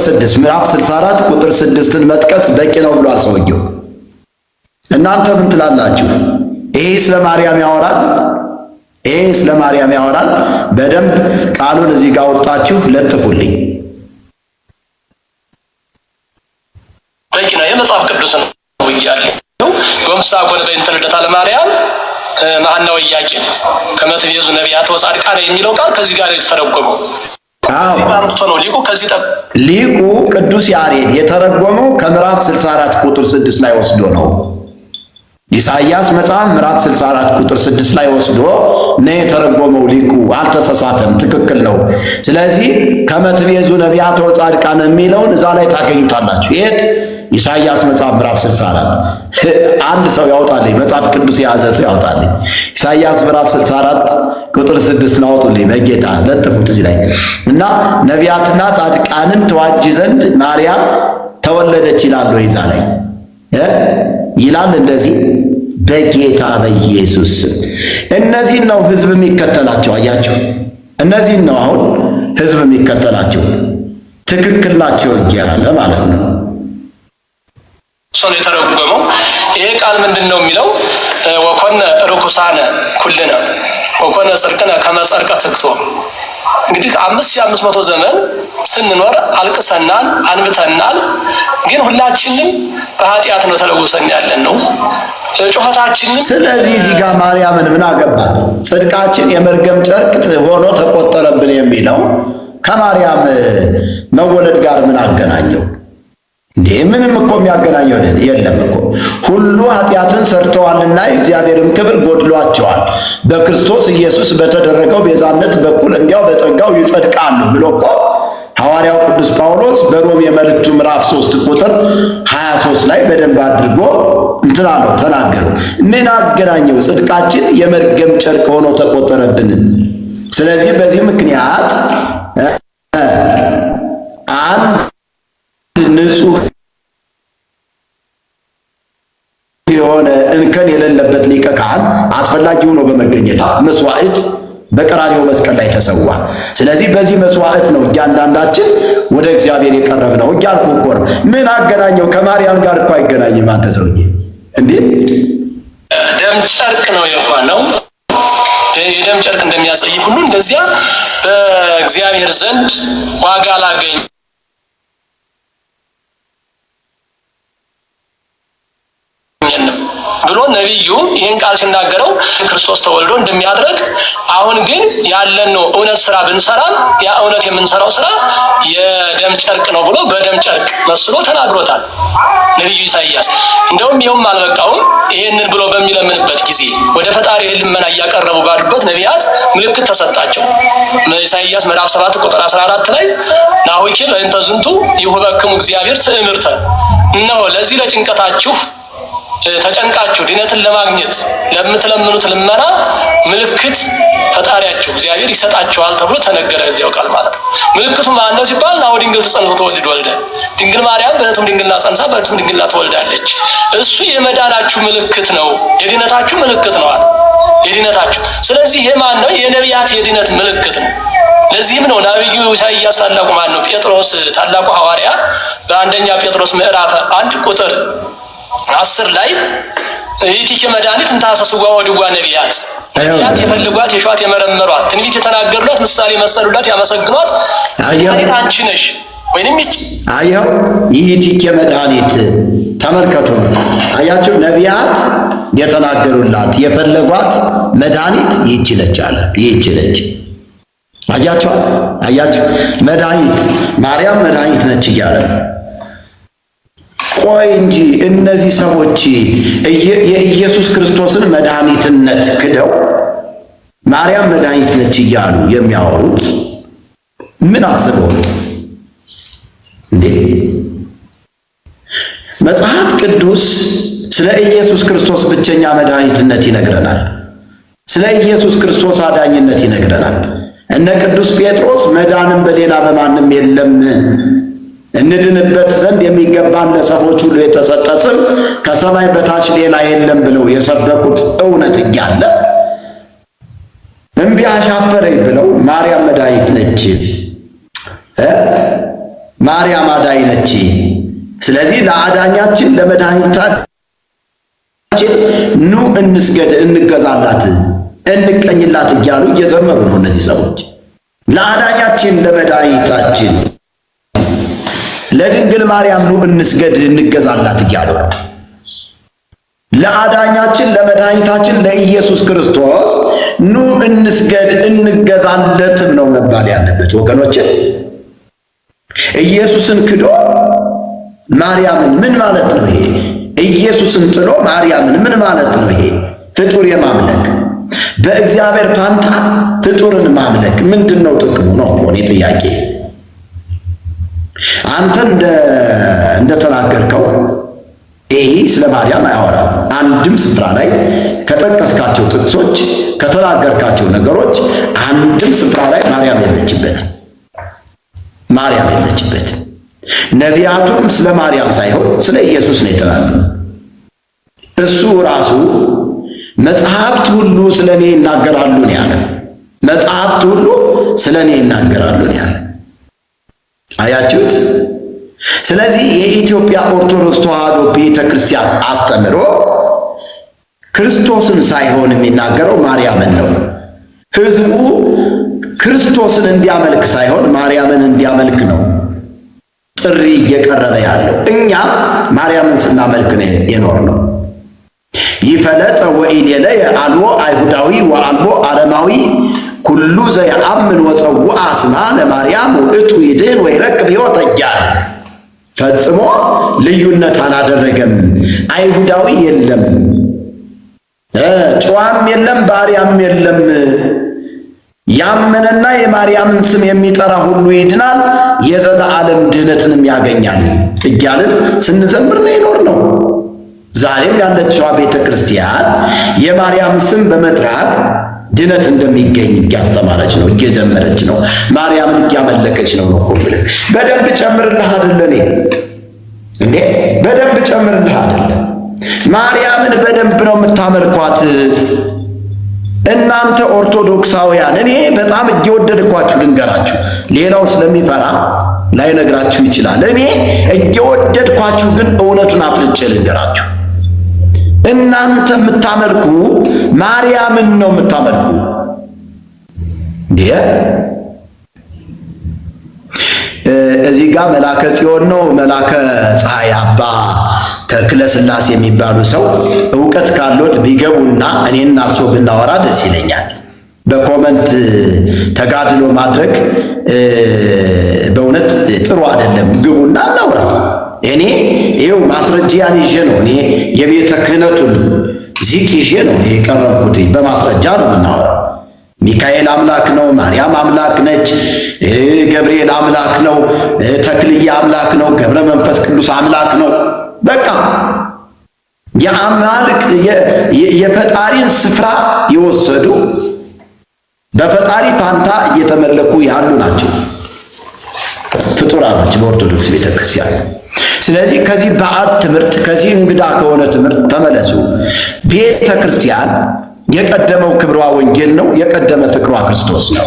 Speaker 1: 6 ምዕራፍ 64 ቁጥር 6ን መጥቀስ በቂ ነው ብሏል ሰውየው። እናንተ ምን ትላላችሁ? ይሄ ስለ ማርያም ያወራል። ይሄ ስለ ማርያም ያወራል። በደንብ ቃሉን እዚህ ጋር ወጣችሁ ለጥፉልኝ።
Speaker 3: በቂ ነው። የመጽሐፍ ቅዱስ ነው ይያለ ወምሳ ጎነ በእንተ ልደታ ለማርያም ማህና ወያቂ ከመትቤዙ ነቢያት ወጻድቃን የሚለው ቃል ከዚህ ጋር የተተረጎመው
Speaker 1: ሊቁ ቅዱስ ያሬድ የተረጎመው ከምዕራፍ 64 ቁጥር 6 ላይ ወስዶ ነው። ኢሳይያስ መጽሐፍ ምዕራፍ 64 ቁጥር 6 ላይ ወስዶ ነው የተረጎመው። ሊቁ አልተሳሳተም፣ ትክክል ነው። ስለዚህ ከመትቤዙ ነቢያት ወጻድቃን የሚለውን እዛ ላይ ታገኙታላችሁ። የት? ኢሳይያስ መጽሐፍ ምዕራፍ 64 አንድ ሰው ያውጣልኝ፣ መጽሐፍ ቅዱስ የያዘ ሰው ያውጣልኝ። ኢሳይያስ ምዕራፍ 64 ቁጥር 6 ነው። አውጡልኝ በጌታ ለጥፉት እዚህ ላይ እና ነቢያትና ጻድቃንን ተዋጅ ዘንድ ማርያም ተወለደች ይላል። ይዛ ላይ ይላል እንደዚህ በጌታ በኢየሱስ እነዚህን ነው ህዝብ የሚከተላቸው። አያቸው፣ እነዚህን ነው አሁን ህዝብ የሚከተላቸው። ትክክል ናቸው እያለ ማለት ነው።
Speaker 3: ሰው የተረጎመው ይሄ ቃል ምንድነው የሚለው? ወኮነ ርኩሳነ ኩልነ ወኮነ ጽድቅነ ከመ ጸድቀ ትክቶ። እንግዲህ 5500 ዘመን ስንኖር አልቅሰናል፣ አንብተናል። ግን ሁላችንም በኃጢአት ነው ተለውሰን ያለን ነው ጩኸታችንን።
Speaker 1: ስለዚህ እዚህ ጋር ማርያምን ምን አገባት? ጽድቃችን የመርገም ጨርቅ ሆኖ ተቆጠረብን የሚለው ከማርያም መወለድ ጋር ምን አገናኘው እንዴ? ምንም እኮ የሚያገናኘው የለም እኮ። ሁሉ ኃጢአትን ሰርተዋልና የእግዚአብሔርም ክብር ጎድሏቸዋል፣ በክርስቶስ ኢየሱስ በተደረገው ቤዛነት በኩል እንዲያው በጸጋው ይጸድቃሉ ብሎ እኮ ሐዋርያው ቅዱስ ጳውሎስ በሮሜ መልእክቱ ምዕራፍ 3 ቁጥር 23 ላይ በደንብ አድርጎ እንትን አለው ተናገረው። ምን አገናኘው? ጽድቃችን የመርገም ጨርቅ ሆኖ ተቆጠረብን። ስለዚህ በዚህ ምክንያት አንድ ንጹህ የሆነ እንከን የሌለበት ሊቀ ካህን አስፈላጊ ሆኖ በመገኘት መስዋዕት በቀራንዮ መስቀል ላይ ተሰዋ። ስለዚህ በዚህ መስዋዕት ነው እያንዳንዳችን ወደ እግዚአብሔር የቀረብነው እያልኩ እኮ ነው። ምን አገናኘው? ከማርያም ጋር እኮ አይገናኝም። አንተ ሰውዬ እንዴ!
Speaker 3: ደም ጨርቅ ነው የሆነው። የደም ጨርቅ እንደሚያጸይፍ ሁሉ እንደዚያ በእግዚአብሔር ዘንድ ዋጋ ላገኝ ብሎ ነቢዩ ይህን ቃል ሲናገረው ክርስቶስ ተወልዶ እንደሚያድረግ አሁን ግን ያለን ነው እውነት ስራ ብንሰራም ያ እውነት የምንሰራው ስራ የደም ጨርቅ ነው ብሎ በደም ጨርቅ መስሎ ተናግሮታል ነቢዩ ኢሳይያስ። እንደውም ይኸውም አልበቃውም። ይህንን ብሎ በሚለምንበት ጊዜ ወደ ፈጣሪ ልመና እያቀረቡ ባሉበት ነቢያት ምልክት ተሰጣቸው። ኢሳይያስ ምዕራፍ 7 ቁጥር 14 ላይ ናሁኪ በእንተ ዝንቱ ይሁበክሙ እግዚአብሔር ትእምርተ፣ እነሆ ለዚህ ለጭንቀታችሁ ተጨንቃችሁ ድነትን ለማግኘት ለምትለምኑት ልመና ምልክት ፈጣሪያችሁ እግዚአብሔር ይሰጣችኋል ተብሎ ተነገረ። እዚያው ቃል ማለት ነው። ምልክቱ ማን ነው ሲባል ናሁ ድንግል ትጸንስ ወትወልድ ወልደ፣ ድንግል ማርያም በሕቱም ድንግልና ጸንሳ በሕቱም ድንግልና ትወልዳለች። እሱ የመዳናችሁ ምልክት ነው፣ የድነታችሁ ምልክት ነው አለ። የድነታችሁ። ስለዚህ ይሄ ማን ነው? የነቢያት የድነት ምልክት ነው። ለዚህም ነው ነቢዩ ኢሳይያስ ታላቁ ማን ነው? ጴጥሮስ ታላቁ ሐዋርያ በአንደኛ ጴጥሮስ ምዕራፍ 1 ቁጥር 10 ላይ ይቲከ መድኃኒት እንታሰስዋ ወድጓ ነቢያት የፈልጓት የሿት የመረመሯት ትንቢት የተናገሩላት ምሳሌ መሰሉላት ያመሰግኗት መድኃኒት አንቺ ነሽ ወይንም
Speaker 1: አየው ይቲከ መድኃኒት ተመልከቱ። አያችሁ ነቢያት የተናገሩላት የፈለጓት መድኃኒት ይህች ነች አለ። ይህች ነች። አያችሁ መድኃኒት ማርያም መድኃኒት ነች እያለ ቆይ እንጂ እነዚህ ሰዎች የኢየሱስ ክርስቶስን መድኃኒትነት ክደው ማርያም መድኃኒት ነች እያሉ የሚያወሩት ምን አስበው እንዴ? መጽሐፍ ቅዱስ ስለ ኢየሱስ ክርስቶስ ብቸኛ መድኃኒትነት ይነግረናል። ስለ ኢየሱስ ክርስቶስ አዳኝነት ይነግረናል። እነ ቅዱስ ጴጥሮስ መዳንም በሌላ በማንም የለም እንድንበት ዘንድ የሚገባን ለሰዎች ሁሉ የተሰጠ ስም ከሰማይ በታች ሌላ የለም ብለው የሰበኩት እውነት እያለ እምቢ አሻፈረኝ ብለው ማርያም መድኃኒት ነች፣ ማርያም አዳኝ ነች፣ ስለዚህ ለአዳኛችን ለመድኃኒታችን ኑ እንስገድ፣ እንገዛላት፣ እንቀኝላት እያሉ እየዘመሩ ነው እነዚህ ሰዎች። ለአዳኛችን ለመድኃኒታችን ለድንግል ማርያም ኑ እንስገድ፣ እንገዛላት እያሉ ነው። ለአዳኛችን ለመድኃኒታችን ለኢየሱስ ክርስቶስ ኑ እንስገድ፣ እንገዛለትም ነው መባል ያለበት ወገኖች። ኢየሱስን ክዶ ማርያምን ምን ማለት ነው ይሄ? ኢየሱስን ጥሎ ማርያምን ምን ማለት ነው ይሄ? ፍጡር የማምለክ በእግዚአብሔር ፋንታ ፍጡርን ማምለክ ምንድነው ጥቅሙ ነው እኔ ጥያቄ። አንተ እንደተናገርከው ይሄ ስለ ማርያም አያወራም። አንድም ስፍራ ላይ ከጠቀስካቸው ጥቅሶች ከተናገርካቸው ነገሮች አንድም ስፍራ ላይ ማርያም የለችበትም። ማርያም የለችበትም። ነቢያቱም ስለ ማርያም ሳይሆን ስለ ኢየሱስ ነው የተናገሩ። እሱ ራሱ መጽሐፍት ሁሉ ስለ እኔ ይናገራሉ ነው ያለ። መጽሐፍት ሁሉ ስለ እኔ ይናገራሉ ነው ያለ። አያችሁት? ስለዚህ የኢትዮጵያ ኦርቶዶክስ ተዋሕዶ ቤተ ክርስቲያን አስተምሮ ክርስቶስን ሳይሆን የሚናገረው ማርያምን ነው። ሕዝቡ ክርስቶስን እንዲያመልክ ሳይሆን ማርያምን እንዲያመልክ ነው ጥሪ እየቀረበ ያለው። እኛም ማርያምን ስናመልክ ነው የኖርነው። ይፈለጠ ወኢሌለ አልቦ አይሁዳዊ ወአልቦ አረማዊ ኩሉ ዘየአምን ወፀውአ ስማ ለማርያም ውእቱ ይድህን ወይረክብ ሕይወተ እያለ ፈጽሞ ልዩነት አላደረገም። አይሁዳዊ የለም፣ ጨዋም የለም፣ ባሪያም የለም። ያመነና የማርያምን ስም የሚጠራ ሁሉ ይድናል፣ የዘላለም ድህነትንም ያገኛል እያልን ስንዘምር ነው የኖርነው። ዛሬም ያለችዋ ቤተ ክርስቲያን የማርያም ስም በመጥራት ድነት እንደሚገኝ እያስተማረች ነው፣ እየዘመረች ነው፣ ማርያምን እያመለከች ነው። በደንብ ጨምርልህ አይደለ እንዴ? በደንብ ጨምርልህ አይደለ? ማርያምን በደንብ ነው የምታመልኳት እናንተ ኦርቶዶክሳውያን። እኔ በጣም እየወደድኳችሁ ልንገራችሁ፣ ሌላው ስለሚፈራ ላይነግራችሁ ይችላል። እኔ እየወደድኳችሁ ግን እውነቱን አፍልጬ ልንገራችሁ። እናንተ የምታመልኩ ማርያምን ነው የምታመልኩ። እዚህ ጋር መላከ ጽዮን ነው መላከ ፀሐይ አባ ተክለ ሥላሴ የሚባሉ ሰው ዕውቀት ካሎት ቢገቡና እኔና እርሶ ብናወራ ደስ ይለኛል። በኮመንት ተጋድሎ ማድረግ በእውነት ጥሩ አይደለም። ግቡና እናውራ። እኔ ይኸው ማስረጃያን ይዤ ነው፣ እኔ የቤተ ክህነቱን ዚቅ ይዤ ነው የቀረብኩት። በማስረጃ ነው የምናወራው። ሚካኤል አምላክ ነው፣ ማርያም አምላክ ነች፣ ገብርኤል አምላክ ነው፣ ተክልዬ አምላክ ነው፣ ገብረ መንፈስ ቅዱስ አምላክ ነው። በቃ የአምላክ የፈጣሪን ስፍራ የወሰዱ በፈጣሪ ፋንታ እየተመለኩ ያሉ ናቸው ፍጡራኖች በኦርቶዶክስ ቤተክርስቲያን። ስለዚህ ከዚህ ባዕድ ትምህርት ከዚህ እንግዳ ከሆነ ትምህርት ተመለሱ። ቤተ ክርስቲያን የቀደመው ክብሯ ወንጌል ነው። የቀደመ ፍቅሯ ክርስቶስ ነው።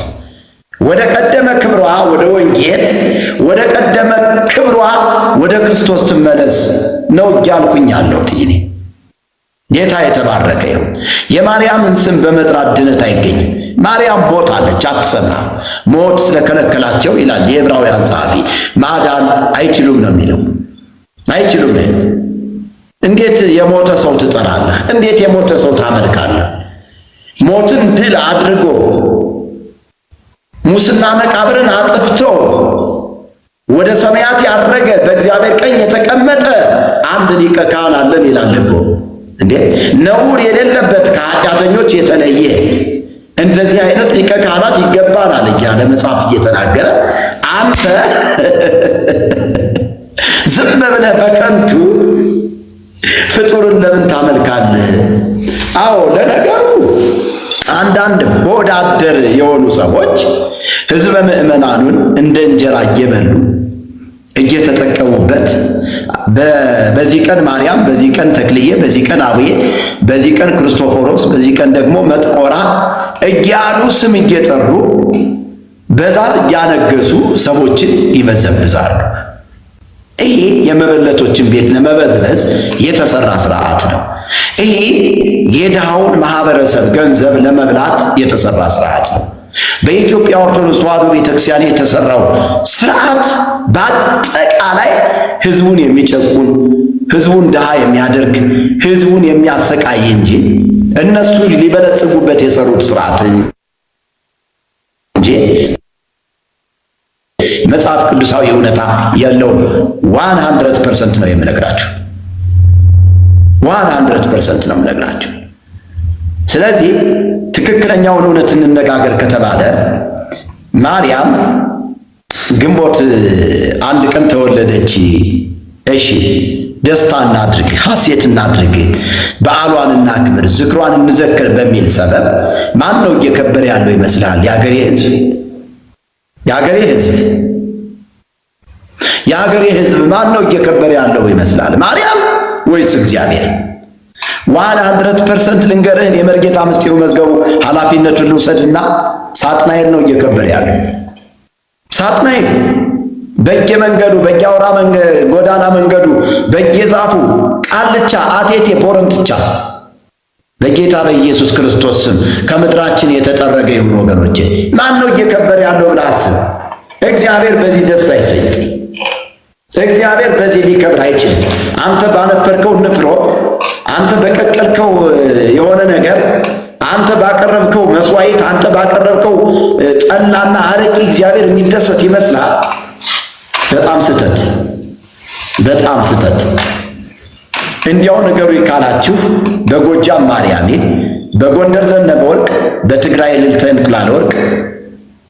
Speaker 1: ወደ ቀደመ ክብሯ ወደ ወንጌል፣ ወደ ቀደመ ክብሯ ወደ ክርስቶስ ትመለስ ነው እያልኩኝ ያለሁት። እኔ ጌታ የተባረከ ይሁን። የማርያምን ስም በመጥራት ድነት አይገኝም። ማርያም ሞት አለች፣ አትሰማም። ሞት ስለከለከላቸው ይላል የዕብራውያን ጸሐፊ ማዳን አይችሉም ነው የሚለው። አይችሉም። እንዴት የሞተ ሰው ትጠራለህ? እንዴት የሞተ ሰው ታመልካለህ? ሞትን ድል አድርጎ ሙስና መቃብርን አጥፍቶ ወደ ሰማያት ያረገ በእግዚአብሔር ቀኝ የተቀመጠ አንድ ሊቀ ካህን አለን ይላል እኮ። እንዴ ነውር የሌለበት ከኃጢአተኞች የተለየ እንደዚህ አይነት ሊቀ ካህናት ይገባናል እያለ መጽሐፍ እየተናገረ አንተ ዝም ብለህ በከንቱ ፍጡርን ለምን ታመልካለህ? አዎ ለነገሩ አንዳንድ ሆዳደር የሆኑ ሰዎች ሕዝበ ምዕመናኑን እንደ እንጀራ እየበሉ እየተጠቀሙበት በዚህ ቀን ማርያም፣ በዚህ ቀን ተክልዬ፣ በዚህ ቀን አብዬ፣ በዚህ ቀን ክርስቶፎሮስ፣ በዚህ ቀን ደግሞ መጥቆራ እያሉ ስም እየጠሩ በዛ እያነገሱ ሰዎችን ይበዘብዛሉ። ይሄ የመበለቶችን ቤት ለመበዝበዝ የተሰራ ስርዓት ነው። ይሄ የድሃውን ማህበረሰብ ገንዘብ ለመብላት የተሰራ ስርዓት ነው። በኢትዮጵያ ኦርቶዶክስ ተዋሕዶ ቤተክርስቲያን የተሰራው ስርዓት በአጠቃላይ ህዝቡን የሚጨቁን፣ ህዝቡን ድሃ የሚያደርግ፣ ህዝቡን የሚያሰቃይ እንጂ እነሱ ሊበለጽጉበት የሰሩት ስርዓት እንጂ መጽሐፍ ቅዱሳዊ እውነታ የለውም። 100% ነው የምነግራችሁ። 100% ነው የምነግራችሁ። ስለዚህ ትክክለኛውን እውነት እንነጋገር ከተባለ ማርያም ግንቦት 1 ቀን ተወለደች። እሺ ደስታ እናድርግ፣ ሐሴት እናድርግ፣ በዓሏን እናክብር፣ ዝክሯን እንዘክር በሚል ሰበብ ማን ነው እየከበረ ያለው ይመስላል? የሀገሬ ህዝብ። የሀገሬ ህዝብ ማን ነው እየከበረ ያለው ይመስላል? ማርያም ወይስ እግዚአብሔር? 100% ልንገርህን፣ የመርጌታ ምስጢሩ መዝገቡ ኃላፊነቱን ልውሰድና ሳጥናኤል ነው እየከበረ ያለው። ሳጥናኤል በየመንገዱ በየአውራ ጎዳና መንገዱ በየዛፉ ቃልቻ፣ አቴቴ፣ ቦረንትቻ በጌታ በኢየሱስ ክርስቶስ ስም ከምድራችን የተጠረገ ይሁን። ወገኖቼ ማን ነው እየከበረ ያለው ብለህ አስብ። እግዚአብሔር በዚህ ደስ አይሰኝም። እግዚአብሔር በዚህ ሊከብር አይችልም። አንተ ባነፈርከው ንፍሮ፣ አንተ በቀቀልከው የሆነ ነገር፣ አንተ ባቀረብከው መስዋዕት፣ አንተ ባቀረብከው ጠላና አረቂ እግዚአብሔር የሚደሰት ይመስላል? በጣም ስተት። እንዲያው ነገሩ ይካላችሁ በጎጃም ማርያሜ፣ በጎንደር ዘነበ ወርቅ፣ በትግራይ እልልተ እንቁላል ወርቅ፣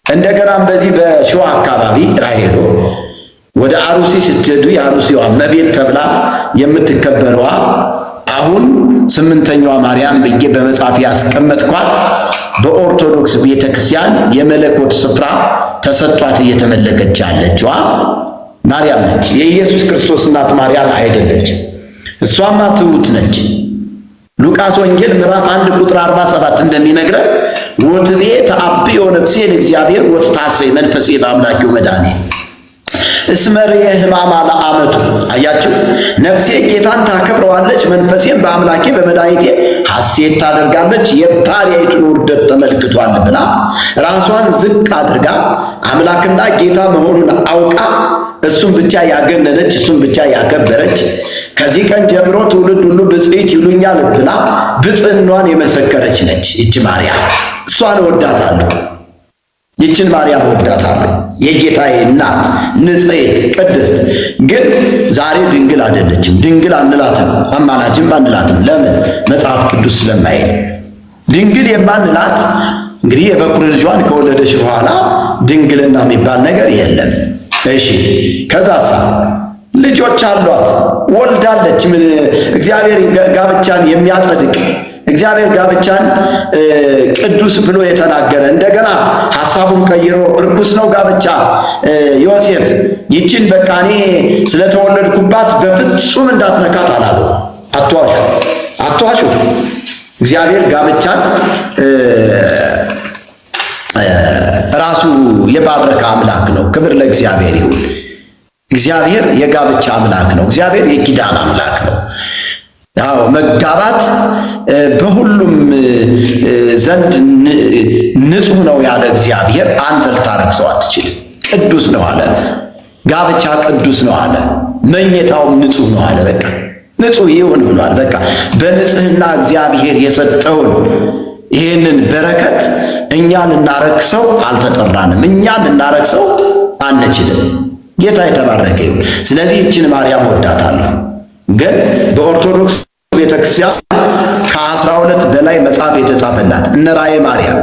Speaker 1: እንደገናም በዚህ በሸዋ አካባቢ ራሄሎ፣ ወደ አሩሲ ስትሄዱ የአሩሲዋ እመቤት ተብላ የምትከበረዋ አሁን 8ኛዋ ማርያም ብዬ በመጽሐፍ ያስቀመጥኳት በኦርቶዶክስ ቤተክርስቲያን የመለኮት ስፍራ ተሰጧት እየተመለከች ያለችዋ ማርያም ነች። የኢየሱስ ክርስቶስ እናት ማርያም አይደለችም። እሷማ ትሑት ነች። ሉቃስ ወንጌል ምዕራፍ 1 ቁጥር 47 እንደሚነግረን ወትቤ ተአብዮ ነፍሴ ለእግዚአብሔር ወትታሰይ መንፈሴ በአምላኬው መድኃኒቴ እስመር የሕማማ ለዓመቱ። አያችሁ፣ ነፍሴ ጌታን ታከብረዋለች፣ መንፈሴም በአምላኬ በመድኃኒቴ ሐሴት ታደርጋለች፣ የባሪያይቱን ውርደት ተመልክቷል ብላ ራሷን ዝቅ አድርጋ አምላክና ጌታ መሆኑን አውቃ እሱን ብቻ ያገነነች፣ እሱን ብቻ ያከበረች፣ ከዚህ ቀን ጀምሮ ትውልድ ሁሉ ብፅዕት ይሉኛል ብላ ብፅዕናዋን የመሰከረች ነች ይቺ ማርያም። እሷን እወዳታለሁ። ይችን ማርያም እወዳታለሁ። የጌታዬ እናት ንጽሕት ቅድስት። ግን ዛሬ ድንግል አይደለችም። ድንግል አንላትም፣ አማላጅም አንላትም። ለምን? መጽሐፍ ቅዱስ ስለማይል። ድንግል የማንላት እንግዲህ የበኩር ልጇን ከወለደች በኋላ ድንግልና የሚባል ነገር የለም። እሺ፣ ከዛሳ ልጆች አሏት፣ ወልዳለች። ምን እግዚአብሔር ጋብቻን የሚያጸድቅ እግዚአብሔር ጋብቻን ቅዱስ ብሎ የተናገረ እንደገና ሐሳቡን ቀይሮ እርኩስ ነው ጋብቻ ዮሴፍ ይችን በቃ እኔ ስለተወለድኩባት በፍጹም እንዳትነካት አላሉ። አትዋሹ። እግዚአብሔር ጋብቻን ራሱ የባረከ አምላክ ነው። ክብር ለእግዚአብሔር ይሁን። እግዚአብሔር የጋብቻ አምላክ ነው። እግዚአብሔር የኪዳን አምላክ ነው። ያው መጋባት በሁሉም ዘንድ ንጹህ ነው ያለ እግዚአብሔር አንተ ልታረክሰው አትችልም። ቅዱስ ነው አለ። ጋብቻ ቅዱስ ነው አለ። መኝታውም ንጹህ ነው አለ። በቃ ንጹህ ይሁን ብሏል። በቃ በንጽህና እግዚአብሔር የሰጠውን ይህንን በረከት እኛ ልናረክሰው አልተጠራንም። እኛ ልናረክሰው አንችልም። ጌታ የተባረከ ይሁን። ስለዚህ ይችን ማርያም ወዳታለሁ። ግን በኦርቶዶክስ ቤተክርስቲያን ከ12 በላይ መጽሐፍ የተጻፈላት እነ ራእየ ማርያም፣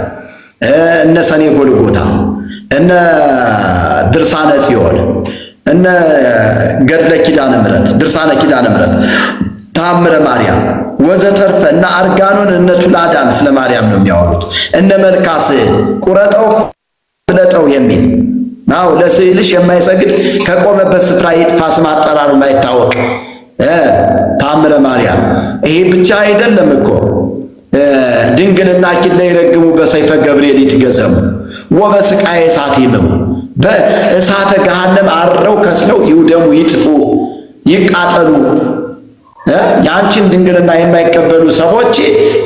Speaker 1: እነ ሰኔ ጎልጎታ፣ እነ ድርሳነ ጽዮን፣ እነ ገድለ ኪዳነ ምሕረት፣ ድርሳነ ኪዳነ ምሕረት ታምረ ማርያም ወዘተርፈ እና አርጋኖን እነ ቱላዳን ስለ ማርያም ነው የሚያወሩት። እነ መልካስ ቁረጠው ብለጠው የሚል ናው ለስዕልሽ የማይሰግድ ከቆመበት ስፍራ ይጥፋ ስም አጠራሩ ማይታወቅ ታምረ ማርያም። ይሄ ብቻ አይደለም እኮ ድንግልና ኪለ ይረግሙ በሰይፈ ገብርኤል ይትገዘሙ ወበስቃየ እሳት ይመሙ በእሳተ ገሃነም አረው ከስለው ይውደሙ ይጥፉ ይቃጠሉ። ያንቺን ድንግልና የማይቀበሉ ሰዎች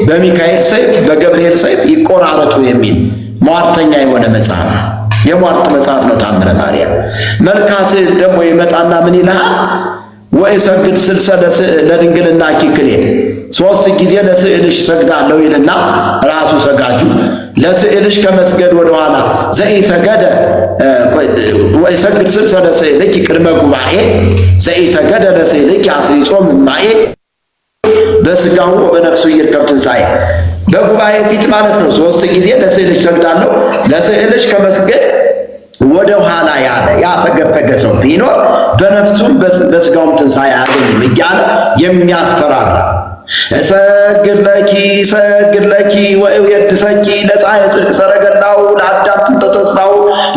Speaker 1: በሚካኤል ሰይፍ በገብርኤል ሰይፍ ይቆራረጡ የሚል ሟርተኛ የሆነ መጽሐፍ የሟርት መጽሐፍ ነው ታምረ ማርያም። መልካስ ደግሞ ይመጣና ምን ይልሃል? ወይሰግድ ስልሰ ለድንግልና ኪክሌ 3 ጊዜ ለስዕልሽ ሰግዳለሁ ይልና ራሱ ሰጋጁ ለስዕልሽ ከመስገድ ወደ ኋላ ዘኢሰገደ ወይሰግድ ስልሰ ለስዕልኪ ቅድመ ጉባኤ ዘኢሰገደ ለስዕልኪ አስሪጾም ማኤ በስጋው በነፍሱ ይርከብ ትንሣኤ። በጉባኤ ፊት ማለት ነው 3 ጊዜ ለስዕልሽ ሰግዳለሁ። ለስዕልሽ ከመስገድ ወደ ኋላ ያለ ያፈገፈገ ሰው ቢኖር በነፍሱም በስጋውም ትንሣኤ አያገኝም እያለ የሚያስፈራራ እሰግድ ለኪ ወእየድሰኪ ለፀሐየ ጽድቅ ሰረገላው ለአዳም ጥንተ ተስፋው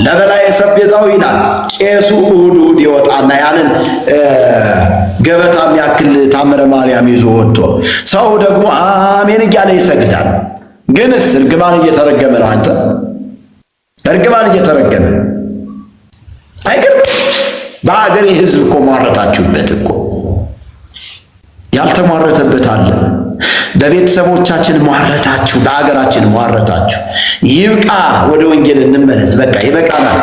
Speaker 1: ለበላይ ሰቤዛው ይላል። ቄሱ እሑድ ይወጣና ያንን ገበታ የሚያክል ታምረ ማርያም ይዞ ወጥቶ ሰው ደግሞ አሜን እያለ ይሰግዳል። ግንስ እርግማን እየተረገመ ነው። አንተ እርግማን እየተረገመ አይገርም? በአገሬ ሕዝብ እኮ ሟረታችሁበት እኮ ያልተሟረተበት አለ። በቤተሰቦቻችን ሟረታችሁ፣ በአገራችን ሟረታችሁ። ይብቃ፣ ወደ ወንጌል እንመለስ። በቃ ይበቃናል።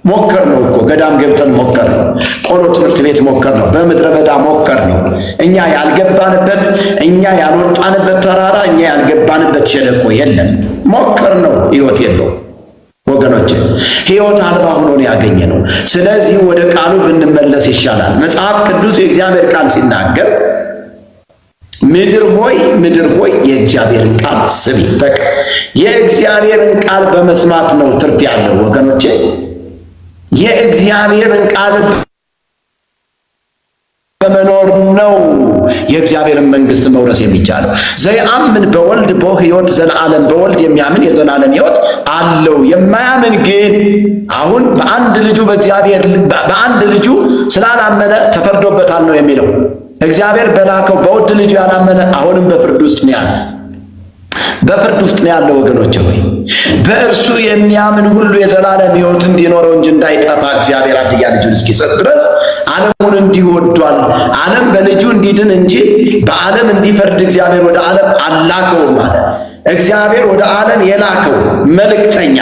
Speaker 1: ሞከር ነው እኮ ገዳም ገብተን ሞከር ነው፣ ቆሎ ትምህርት ቤት ሞከር ነው፣ በምድረ በዳ ሞከር ነው። እኛ ያልገባንበት እኛ ያልወጣንበት ተራራ እኛ ያልገባንበት ሸለቆ የለም። ሞከር ነው፣ ሕይወት የለው ወገኖች፣ ሕይወት አልባ ሆኖ ነው ያገኘ ነው። ስለዚህ ወደ ቃሉ ብንመለስ ይሻላል። መጽሐፍ ቅዱስ የእግዚአብሔር ቃል ሲናገር ምድር ሆይ የእግዚአብሔርን ቃል ስሚ። በቃ የእግዚአብሔርን ቃል በመስማት ነው ትርፍ ያለው ወገኖቼ። የእግዚአብሔርን ቃል በመኖር ነው የእግዚአብሔርን መንግሥት መውረስ የሚቻለው። ዘየአምን በወልድ በሕይወት ዘለዓለም፣ በወልድ የሚያምን የዘላለም ሕይወት አለው። የማያምን ግን አሁን በአንድ ልጁ በአንድ ልጁ ስላላመነ ተፈርዶበታል ነው የሚለው። እግዚአብሔር በላከው በውድ ልጁ ያላመነ አሁንም በፍርድ ውስጥ ነው ያለው። በፍርድ ውስጥ ነው ያለው ወገኖች ሆይ። በእርሱ የሚያምን ሁሉ የዘላለም ሕይወት እንዲኖረው እንጂ እንዳይጠፋ እግዚአብሔር አንድያ ልጁን እስኪሰጥ ድረስ ዓለሙን እንዲሁ ወዷል። ዓለም በልጁ እንዲድን እንጂ በዓለም እንዲፈርድ እግዚአብሔር ወደ ዓለም አላከውም አለ። እግዚአብሔር ወደ ዓለም የላከው መልእክተኛ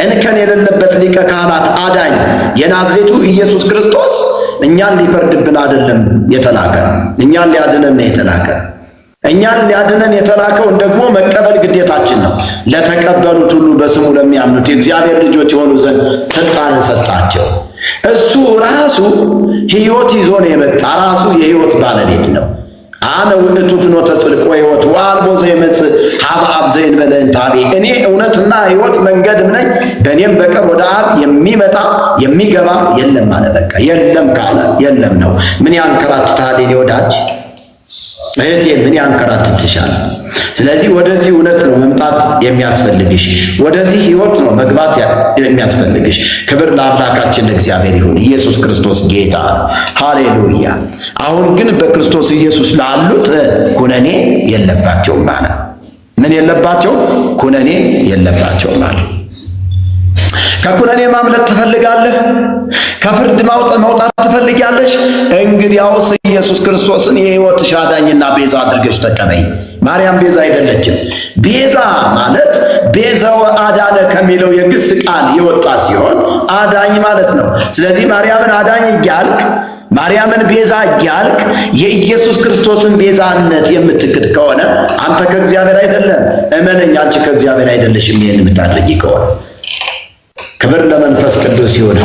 Speaker 1: እንከን የሌለበት ሊቀ ካህናት አዳኝ የናዝሬቱ ኢየሱስ ክርስቶስ እኛን ሊፈርድብን አይደለም የተላከ፣ እኛን ሊያድነን የተላከ። እኛን ሊያድነን የተላከውን ደግሞ መቀበል ግዴታችን ነው። ለተቀበሉት ሁሉ በስሙ ለሚያምኑት የእግዚአብሔር ልጆች የሆኑ ዘንድ ስልጣንን ሰጣቸው። እሱ ራሱ ሕይወት ይዞ ነው የመጣ። ራሱ የሕይወት ባለቤት ነው። አነ ውእቱ ፍኖተ ጽድቅ ወሕይወት ወአልቦ ዘይመጽእ ኀበ አብ ዘእንበለ እንተ አቤ። እኔ እውነትና ሕይወት መንገድም ነኝ፣ በእኔም በቀር ወደ አብ የሚመጣ የሚገባ የለም አለ። በቃ የለም ካለ የለም ነው። ምን ያንከራትታል የኔ ወዳጅ እህቴ? ምን ያንከራትትሻል? ስለዚህ ወደዚህ እውነት ነው መምጣት የሚያስፈልግሽ። ወደዚህ ሕይወት ነው መግባት የሚያስፈልግሽ። ክብር ለአምላካችን ለእግዚአብሔር ይሁን። ኢየሱስ ክርስቶስ ጌታ ነው። ሃሌሉያ። አሁን ግን በክርስቶስ ኢየሱስ ላሉት ኩነኔ የለባቸውም ማለት ምን የለባቸው? ኩነኔ የለባቸውም ማለት። ከኩነኔ ማምለጥ ትፈልጋለህ? ከፍርድ መውጣት ትፈልጊያለሽ? እንግዲያውስ ኢየሱስ ክርስቶስን የሕይወትሽ አዳኝና ቤዛ አድርገሽ ተቀበይ። ማርያም ቤዛ አይደለችም። ቤዛ ማለት ቤዛው አዳነ ከሚለው የግስ ቃል የወጣ ሲሆን አዳኝ ማለት ነው። ስለዚህ ማርያምን አዳኝ እያልክ ማርያምን ቤዛ እያልክ የኢየሱስ ክርስቶስን ቤዛነት የምትክድ ከሆነ አንተ ከእግዚአብሔር አይደለም። እመነኝ፣ አንቺ ከእግዚአብሔር አይደለሽም። ይህን የምታደርጊ ከሆነ ክብር ለመንፈስ ቅዱስ ይሁን።